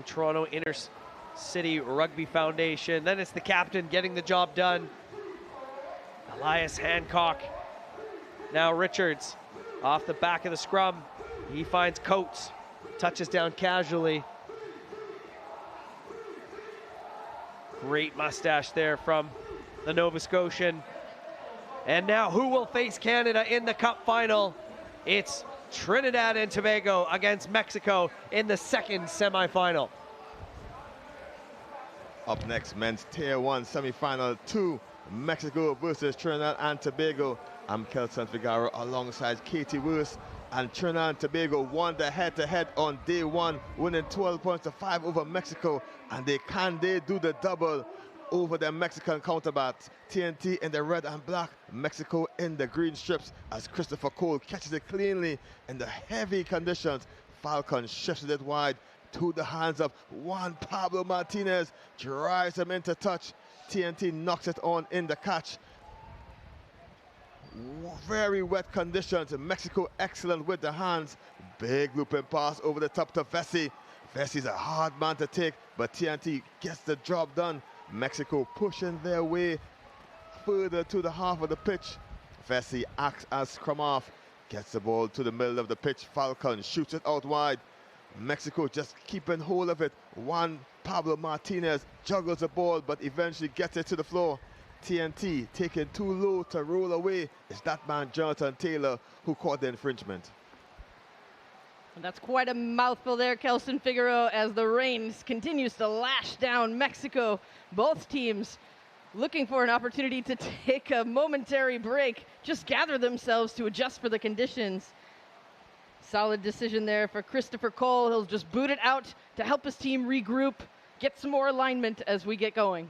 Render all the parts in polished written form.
Toronto Inner City Rugby Foundation. Then it's the captain getting the job done, Elias Hancock. Now Richards off the back of the scrum. He finds Coates, touches down casually. Great mustache there from the Nova Scotian. And now who will face Canada in the Cup final? It's Trinidad and Tobago against Mexico in the second semifinal. Up next, men's Tier 1 semifinal 2, Mexico versus Trinidad and Tobago. I'm Kelson Figaro alongside Katie Wurst, and Trinidad and Tobago won the head-to-head on day 1, winning 12 points to 5 over Mexico, and they do the double over their Mexican counterparts. TNT in the red and black, Mexico in the green strips, as Christopher Cole catches it cleanly in the heavy conditions. Falcon shifts it wide to the hands of Juan Pablo Martinez, drives him into touch. TNT knocks it on in the catch. Very wet conditions. Mexico excellent with the hands. Big looping pass over the top to Vesey. Vesey's a hard man to take, but TNT gets the job done. Mexico pushing their way further to the half of the pitch. Vesey acts as scrum half, gets the ball to the middle of the pitch. Falcon shoots it out wide. Mexico just keeping hold of it. Juan Pablo Martinez juggles the ball, but eventually gets it to the floor. TNT taking too low to roll away. It's that man Jonathan Taylor who caught the infringement. And that's quite a mouthful there, Kelson Figaro, as the rain continues to lash down Mexico. Both teams looking for an opportunity to take a momentary break, just gather themselves to adjust for the conditions. Solid decision there for Christopher Cole. He'll just boot it out to help his team regroup, get some more alignment as we get going.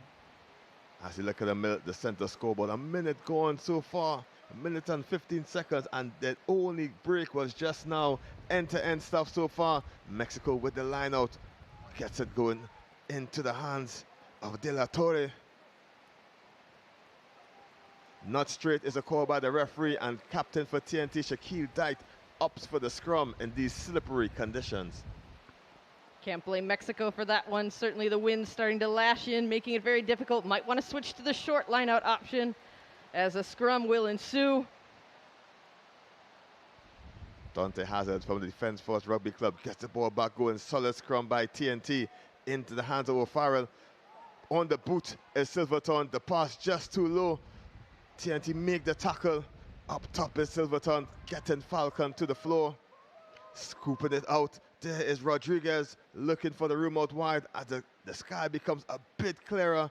As you look at the center scoreboard, a minute gone so far, a minute and 15 seconds, and the only break was just now. End-to-end stuff so far. Mexico with the line out, gets it going into the hands of De La Torre. Not straight is a call by the referee, and captain for TNT, Shaquille Dyke, opts for the scrum in these slippery conditions. Can't blame Mexico for that one. Certainly the wind starting to lash in, making it very difficult. Might want to switch to the short line-out option as a scrum will ensue. Dante Hazard from the Defence Force Rugby Club gets the ball back going. Solid scrum by TNT into the hands of O'Farrell. On the boot is Silverton. The pass just too low. TNT make the tackle. Up top is Silverton, getting Falcon to the floor. Scooping it out. There is Rodriguez looking for the room out wide as the sky becomes a bit clearer.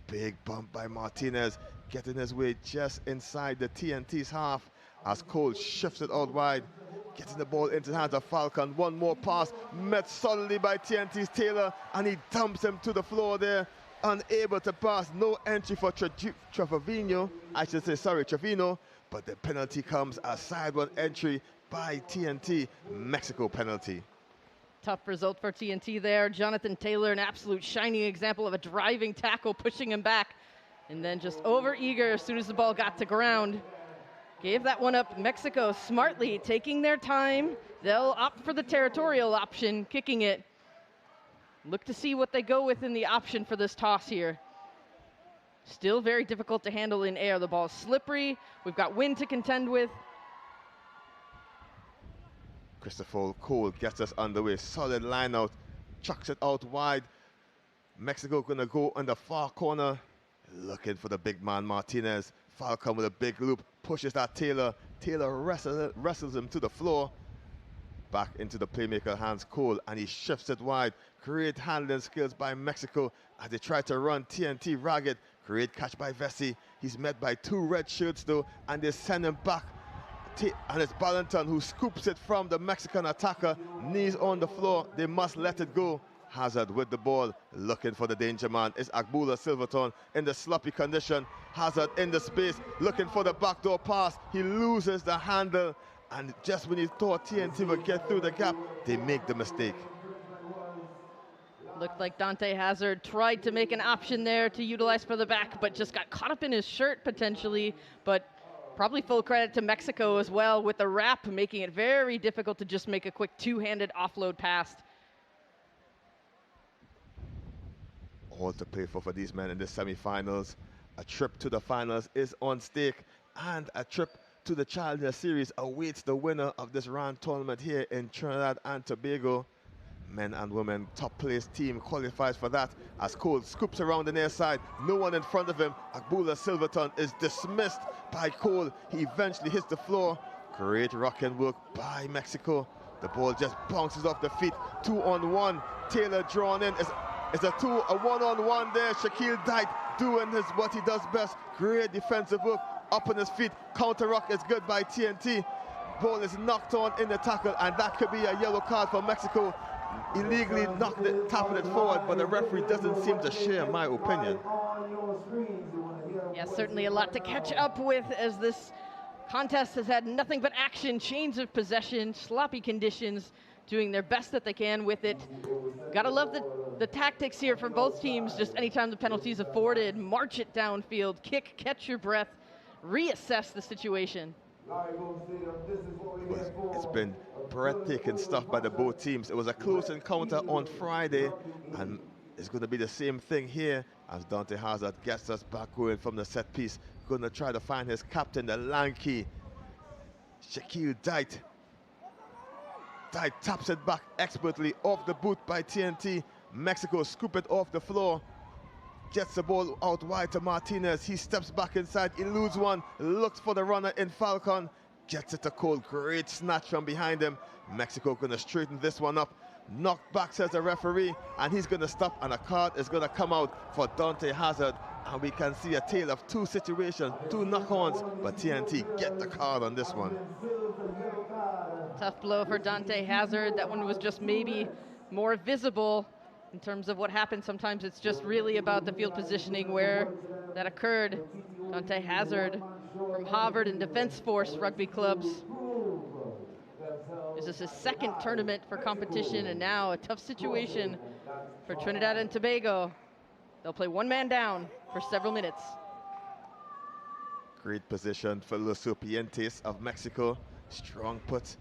Big bump by Martinez, getting his way just inside the TNT's half as Cole shifts it out wide, getting the ball into the hands of Falcon. One more pass, met solidly by TNT's Taylor, and he dumps him to the floor there, unable to pass. No entry for Trevino, but the penalty comes as side one entry by TNT. Mexico penalty. Tough result for TNT there. Jonathan Taylor, an absolute shining example of a driving tackle, pushing him back, and then just over-eager as soon as the ball got to ground. Gave that one up. Mexico smartly taking their time. They'll opt for the territorial option, kicking it. Look to see what they go with in the option for this toss here. Still very difficult to handle in air. The ball's slippery. We've got wind to contend with. Christopher Cole gets us underway. Solid line out. Chucks it out wide. Mexico gonna go on the far corner. Looking for the big man Martinez. Falcon with a big loop. Pushes that Taylor. Taylor wrestles him to the floor. Back into the playmaker hands Cole, and he shifts it wide. Great handling skills by Mexico as they try to run TNT ragged. Great catch by Vesey. He's met by two red shirts though, and they send him back. And it's Ballanton who scoops it from the Mexican attacker. Knees on the floor. They must let it go. Hazard with the ball, looking for the danger man. It's Agbula Silverton in the sloppy condition. Hazard in the space, looking for the backdoor pass. He loses the handle, and just when he thought TNT would get through the gap, they make the mistake. Looked like Dante Hazard tried to make an option there to utilize for the back, but just got caught up in his shirt potentially. But probably full credit to Mexico as well with the wrap, making it very difficult to just make a quick two-handed offload pass. all to play for these men in the semi-finals. A trip to the finals is on stake, and a trip to the Challenger Series awaits the winner of this round tournament here in Trinidad and Tobago. Men and women top place team qualifies for that as Cole scoops around the near side. No one in front of him. Agbula Silverton is dismissed by Cole. He eventually hits the floor. Great rocking work by Mexico. The ball just bounces off the feet. 2-on-1. Taylor drawn in. It's a 1-on-1 there. Shaquille Dyke doing what he does best. Great defensive work. Up on his feet. Counter rock is good by TNT. Ball is knocked on in the tackle, and that could be a yellow card for Mexico. Illegally tapping it forward, but the referee doesn't seem to share my opinion. Yeah, certainly a lot to catch up with as this contest has had nothing but action, chains of possession, sloppy conditions, doing their best that they can with it. Gotta love the tactics here for both teams. Just anytime the penalty is afforded, march it downfield, kick, catch your breath, reassess the situation. It's been breathtaking stuff by the both teams. It was a close encounter on Friday, and it's going to be the same thing here as Dante Hazard gets us back going from the set piece. Going to try to find his captain, the lanky Shaquille Dyte. Dyte taps it back expertly off the boot by TNT. Mexico scoop it off the floor. Gets the ball out wide to Martinez. He steps back inside, eludes one, looks for the runner in Falcon. Gets it to Cole. Great snatch from behind him. Mexico gonna straighten this one up. Knocked back, says the referee, and he's gonna stop, and a card is gonna come out for Dante Hazard. And we can see a tale of two situations, two knock-ons, but TNT get the card on this one. Tough blow for Dante Hazard. That one was just maybe more visible in terms of what happened. Sometimes it's just really about the field positioning where that occurred. Dante Hazard from Harvard and Defense Force Rugby Clubs. This is his second tournament for competition, and now a tough situation for Trinidad and Tobago. They'll play one man down for several minutes. Great position for Los Serpientes of Mexico. Strong put.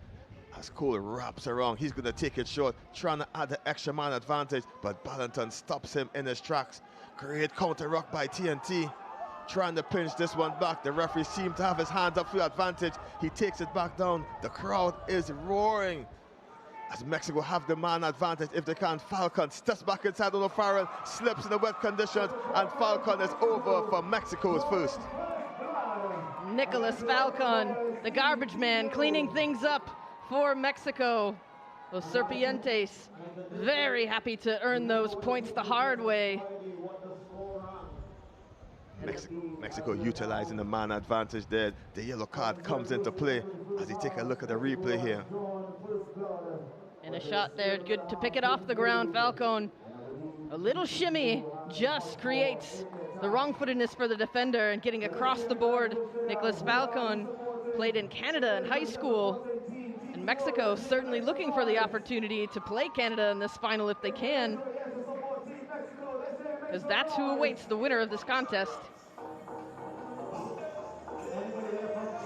As Cole wraps around, he's going to take it short, trying to add the extra man advantage, but Ballanton stops him in his tracks. Great counter rock by TNT, trying to pinch this one back. The referee seemed to have his hands up for the advantage. He takes it back down. The crowd is roaring as Mexico have the man advantage if they can. Falcon steps back inside on O'Farrell, slips in the wet conditions, and Falcon is over for Mexico's first. Nicholas Falcon, the garbage man, cleaning things up for Mexico. Los Serpientes very happy to earn those points the hard way. Mexico utilizing the man advantage there. The yellow card comes into play as you take a look at the replay here. And a shot there, good to pick it off the ground. Falcon, a little shimmy just creates the wrong-footedness for the defender, and getting across the board. Nicholas Falcon played in Canada in high school. And Mexico certainly looking for the opportunity to play Canada in this final if they can, because that's who awaits the winner of this contest.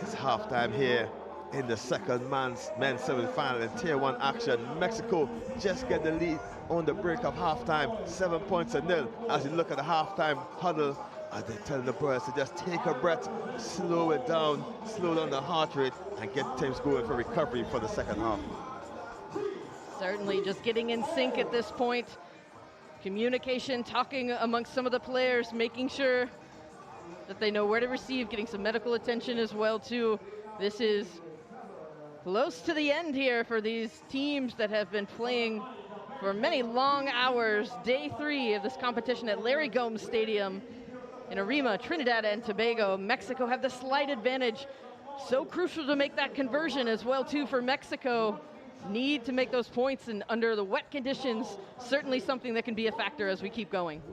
It's halftime here in the second men's semi-final in Tier 1 action. Mexico just get the lead on the break of halftime, 7-0 as you look at the halftime huddle. As they tell the boys to just take a breath, slow it down, slow down the heart rate, and get teams going for recovery for the second half. Certainly just getting in sync at this point. Communication, talking amongst some of the players, making sure that they know where to receive, getting some medical attention as well too. This is close to the end here for these teams that have been playing for many long hours. Day 3 of this competition at Larry Gomes Stadium in Arima, Trinidad and Tobago. Mexico have the slight advantage. So crucial to make that conversion as well too for Mexico. Need to make those points, and under the wet conditions, certainly something that can be a factor as we keep going.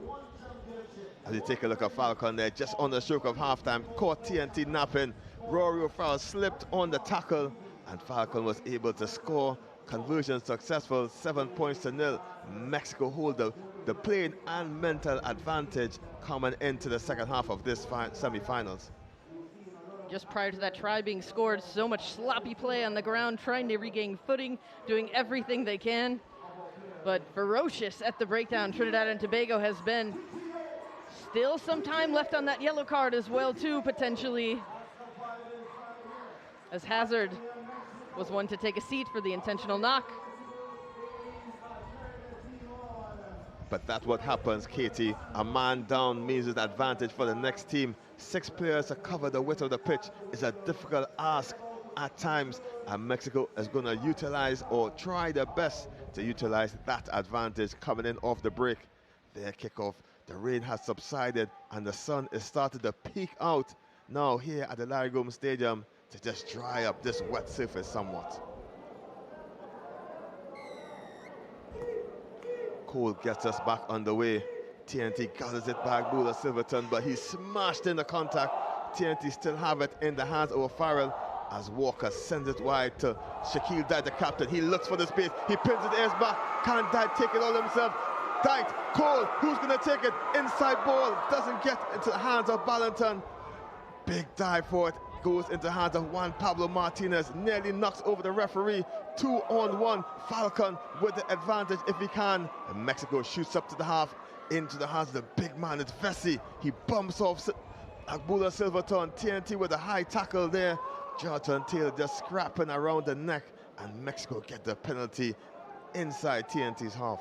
As you take a look at Falcon there, just on the stroke of halftime, caught TNT napping. Rory O'Farrell slipped on the tackle, and Falcon was able to score. Conversion successful, 7-0. Mexico hold the playing and mental advantage coming into the second half of this semi-finals. Just prior to that try being scored, so much sloppy play on the ground, trying to regain footing, doing everything they can. but ferocious at the breakdown. Trinidad and Tobago has been. Still some time left on that yellow card as well, too, potentially. As Hazard was one to take a seat for the intentional knock. But that's what happens, Katie. A man down means an advantage for the next team. 6 players to cover the width of the pitch is a difficult ask at times, and Mexico is going to utilize or try their best to utilize that advantage coming in off the break. Their kickoff. The rain has subsided and the sun is starting to peek out now here at the Larry Gomes Stadium to just dry up this wet surface somewhat. Cole gets us back underway. TNT gathers it back, Bula Silverton, but he's smashed in the contact. TNT still have it in the hands of O'Farrell as Walker sends it wide to Shaquille Dyte, the captain. He looks for the space, he pins it airs back. Can Dyte take it all himself? Dyte, Cole, who's going to take it? Inside ball, doesn't get into the hands of Ballantyne. Big dive for it, goes into the hands of Juan Pablo Martinez, nearly knocks over the referee. 2-on-1, Falcon with the advantage if he can. And Mexico shoots up to the half, into the hands of the big man, it's Vesey. He bumps off Agbula Silverton. TNT with a high tackle there. Jonathan Taylor just scrapping around the neck, and Mexico get the penalty inside TNT's half.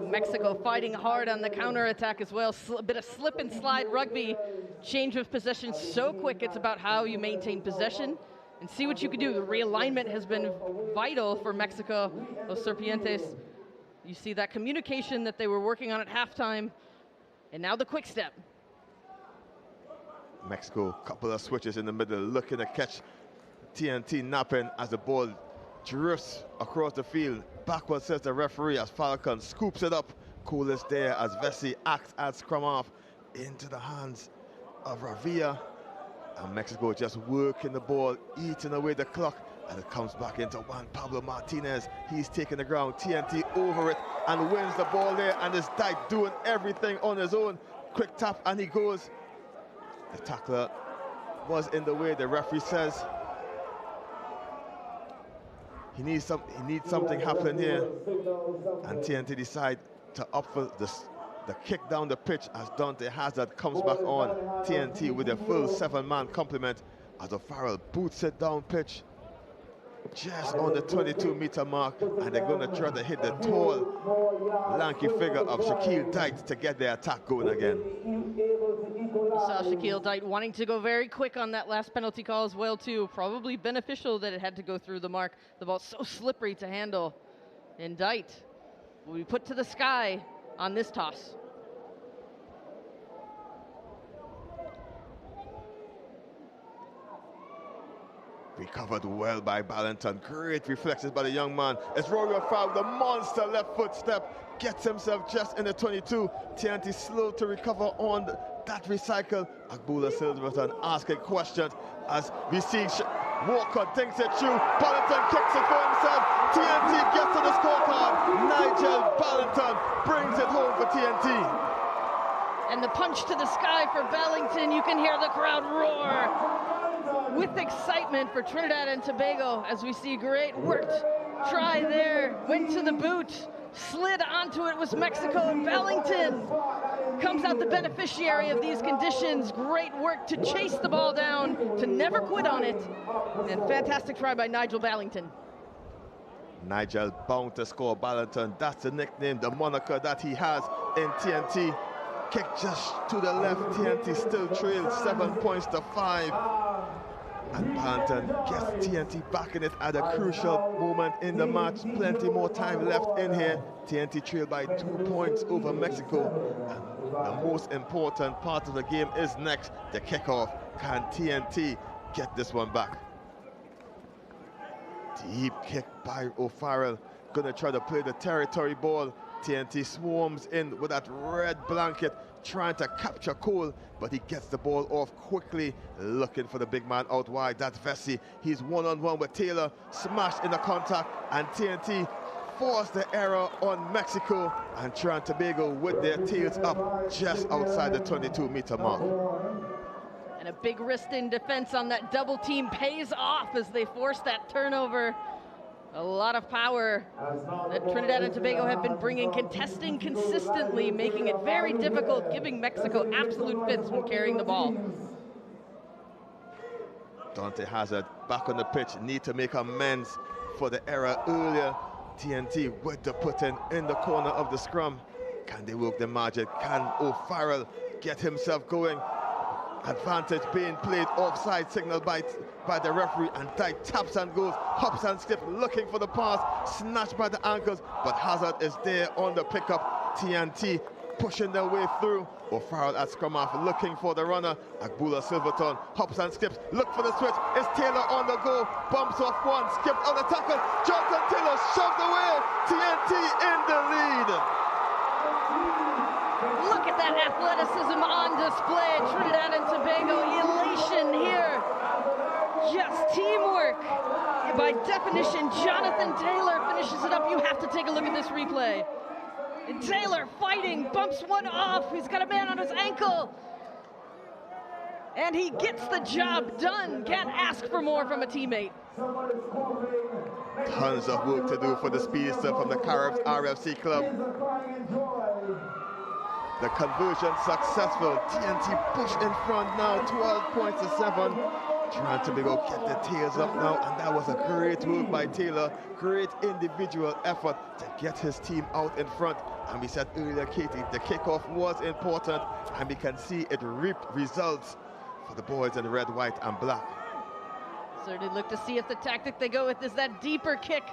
Mexico fighting hard on the counter-attack as well. A bit of slip and slide rugby. Change of possession so quick. It's about how you maintain possession and see what you can do. The realignment has been vital for Mexico. Los Serpientes, you see that communication that they were working on at halftime, and now the quick step. Mexico, couple of switches in the middle, looking to catch TNT napping as the ball drifts across the field. Backward says the referee as Falcon scoops it up. Cole is there as Vesey acts as scrum off into the hands of Ravia. And Mexico just working the ball, eating away the clock, and it comes back into Juan Pablo Martinez. He's taking the ground, TNT over it and wins the ball there, and is Dyke doing everything on his own. Quick tap and he goes. The tackler was in the way, the referee says. He needs something happening here, and TNT decide to opt for the kick down the pitch as Dante Hazard comes back on. TNT with a full 7-man complement as O'Farrell boots it down pitch just on the 22-meter mark, and they're going to try to hit the tall, lanky figure of Shaquille Dyte to get their attack going again. You saw Shaquille Dyte wanting to go very quick on that last penalty call as well, too. Probably beneficial that it had to go through the mark. The ball's so slippery to handle. And Dyte will be put to the sky on this toss. Recovered well by Ballantyne. Great reflexes by the young man. It's Rory O'Farrell with a monster left foot step. Gets himself just in the 22. TNT slow to recover on that recycle. Agbula Silverton asking questions as we see Walker thinks it through. Ballantyne kicks it for himself. TNT gets to the scorecard. Nigel Ballantyne brings it home for TNT. And the punch to the sky for Bellington. You can hear the crowd roar with excitement for Trinidad and Tobago as we see great work. Try there, went to the boot, slid onto it was Mexico, and Bellington comes out the beneficiary of these conditions. Great work to chase the ball down, to never quit on it, and fantastic try by Nigel Bellington. Nigel bound to score. Ballantyne, that's the nickname, the moniker that he has in TNT. Kick just to the left, TNT still trails 7 points to 5. And Ballantyne gets TNT back in it at a crucial moment in the match. Plenty more time left in here. TNT trailed by 2 points over Mexico. And the most important part of the game is next, the kickoff. Can TNT get this one back? Deep kick by O'Farrell. Gonna try to play the territory ball. TNT swarms in with that red blanket, trying to capture Cole, but he gets the ball off quickly, looking for the big man out wide. That's Vesey. He's one-on-one with Taylor, smashed in the contact, and TNT forced the error on Mexico, and Trinidad and Tobago with their tails up just outside the 22-meter mark. And a big wrist in defense on that double team pays off as they force that turnover. A lot of power that Trinidad and Tobago have been bringing, contesting consistently, making it very difficult, giving Mexico absolute fits when carrying the ball. Dante Hazard back on the pitch, need to make amends for the error earlier. TNT with the put-in the corner of the scrum. Can they work the magic? Can O'Farrell get himself going? Advantage being played, offside signal by the referee, and Dyke taps and goes, hops and skips, looking for the pass, snatched by the ankles, but Hazard is there on the pickup. TNT pushing their way through. O'Farrell at scrum half looking for the runner. Agbula Silverton hops and skips, look for the switch. It's Taylor on the go, bumps off one, skipped on the tackle. Jonathan Taylor shoved away. TNT in the lead. Look at that athleticism on display. Trinidad and Tobago, elation here. Just teamwork. By definition, Jonathan Taylor finishes it up. You have to take a look at this replay. And Taylor fighting, bumps one off. He's got a man on his ankle. And he gets the job done. Can't ask for more from a teammate. Tons of work to do for the speedster from the Caribs RFC club. The conversion successful. TNT push in front now, 12 points to 7. Trying to get the tails up now, and that was a great work by Taylor. Great individual effort to get his team out in front. And we said earlier, Katie, the kickoff was important, and we can see it reaped results for the boys in red, white, and black. Certainly look to see if the tactic they go with is that deeper kick.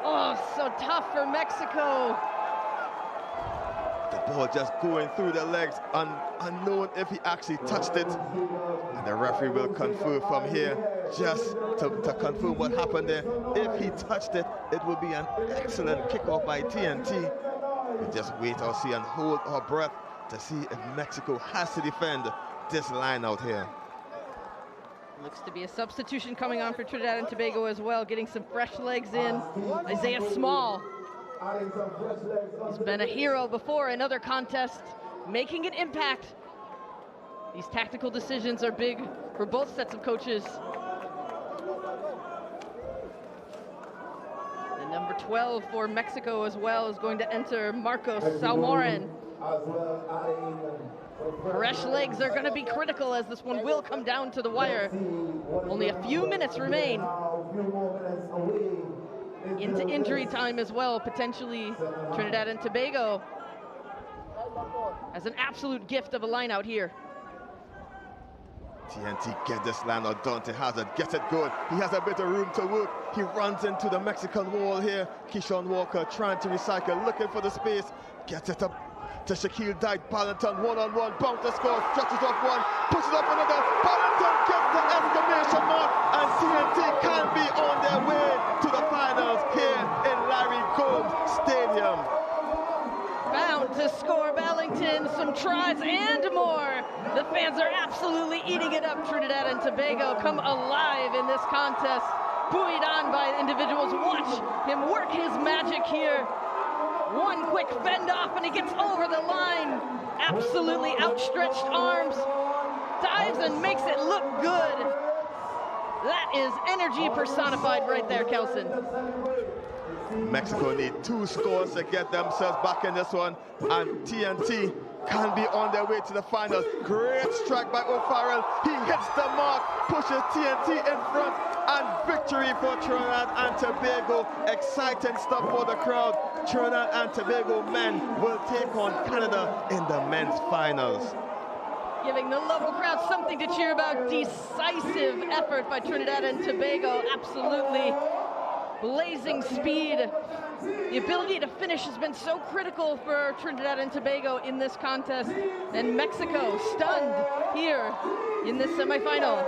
Oh, so tough for Mexico. The ball just going through the legs, unknown if he actually touched it. And the referee will confirm from here, just to confirm what happened there. If he touched it, it will be an excellent kickoff by TNT. We just wait or see and hold our breath to see if Mexico has to defend this line out here. Looks to be a substitution coming on for Trinidad and Tobago as well, getting some fresh legs in. Isaiah Small. He's been a hero before in other contests, making an impact. These tactical decisions are big for both sets of coaches. The number 12 for Mexico as well is going to enter Marcos Salmoren. Fresh legs are going to be critical as this one will come down to the wire. Only a few minutes remain. Into injury time as well, potentially. Trinidad and Tobago has an absolute gift of a line out here. TNT get this line out. Dante Hazard gets it good. He has a bit of room to work. He runs into the Mexican wall here. Keyshawn Walker trying to recycle, looking for the space. Gets it up to Shaquille Dyke. Ballington one-on-one, bound to score, stretches off one, pushes up another. Ballington gets the exclamation mark, and TNT can be on their way to the finals here in Larry Gomes Stadium. Bound to score Ballington, some tries and more. The fans are absolutely eating it up. Trinidad and Tobago come alive in this contest. Buoyed on by individuals. Watch him work his magic here. One quick fend off and he gets over the line. Absolutely outstretched arms. Dives and makes it look good. That is energy personified right there, Kelson. Mexico need 2 scores to get themselves back in this one, and TNT can be on their way to the finals. Great strike by O'Farrell. He hits the mark, pushes TNT in front, and victory for Trinidad and Tobago. Exciting stuff for the crowd. Trinidad and Tobago men will take on Canada in the men's finals. Giving the local crowd something to cheer about. Decisive effort by Trinidad and Tobago. Absolutely blazing speed. The ability to finish has been so critical for Trinidad and Tobago in this contest. And Mexico stunned here in this semifinal.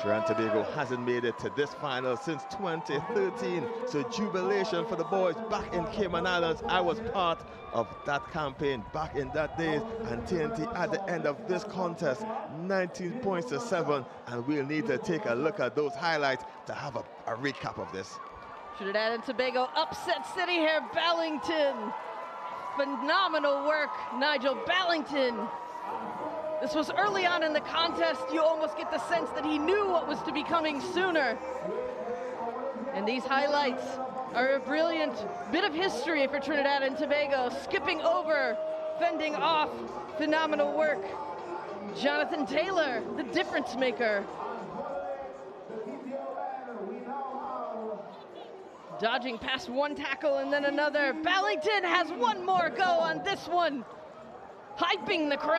Trinidad and Tobago hasn't made it to this final since 2013. So jubilation for the boys back in Cayman Islands. I was part of that campaign back in that days. And TNT at the end of this contest, 19 points to 7. And we'll need to take a look at those highlights to have a recap of this. Trinidad and Tobago upset city here. Ballington. Phenomenal work, Nigel Ballington. This was early on in the contest. You almost get the sense that he knew what was to be coming sooner. And these highlights are a brilliant bit of history for Trinidad and Tobago. Skipping over, fending off, phenomenal work. Jonathan Taylor, the difference maker. Dodging past one tackle and then another. Ballington has one more go on this one. Hyping the crowd.